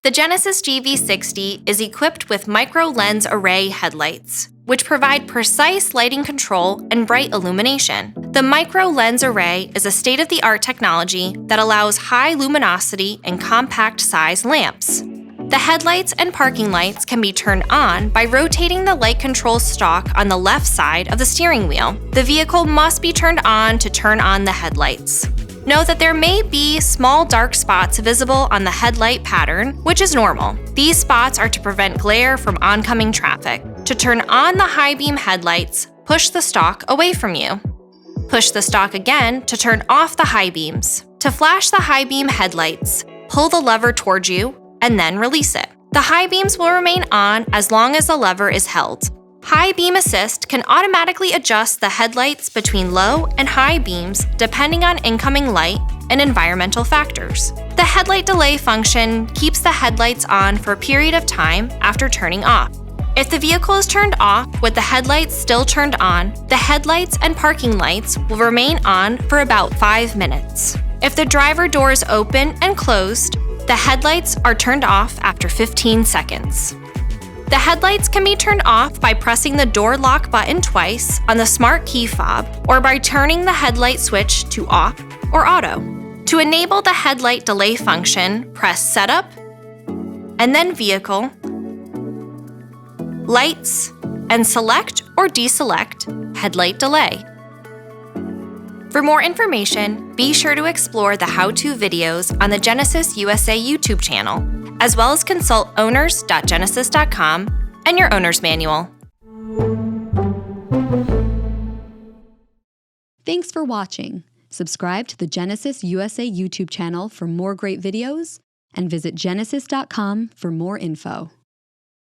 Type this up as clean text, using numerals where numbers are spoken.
The Genesis GV60 is equipped with micro-lens array headlights, which provide precise lighting control and bright illumination. The micro-lens array is a state-of-the-art technology that allows high luminosity and compact-size lamps. The headlights and parking lights can be turned on by rotating the light control stalk on the left side of the steering wheel. The vehicle must be turned on to turn on the headlights. Note that there may be small dark spots visible on the headlight pattern, which is normal. These spots are to prevent glare from oncoming traffic. To turn on the high beam headlights, push the stalk away from you. Push the stalk again to turn off the high beams. To flash the high beam headlights, pull the lever towards you and then release it. The high beams will remain on as long as the lever is held. High beam assist can automatically adjust the headlights between low and high beams depending on incoming light and environmental factors. The headlight delay function keeps the headlights on for a period of time after turning off. If the vehicle is turned off with the headlights still turned on, the headlights and parking lights will remain on for about 5 minutes. If the driver door is open and closed, the headlights are turned off after 15 seconds. The headlights can be turned off by pressing the door lock button twice on the smart key fob or by turning the headlight switch to off or auto. To enable the headlight delay function, press Setup and then Vehicle, Lights, and select or deselect Headlight Delay. For more information, be sure to explore the how-to videos on the Genesis USA YouTube channel, as well as consult owners.genesis.com and your owner's manual. Thanks for watching. Subscribe to the Genesis USA YouTube channel for more great videos and visit genesis.com for more info.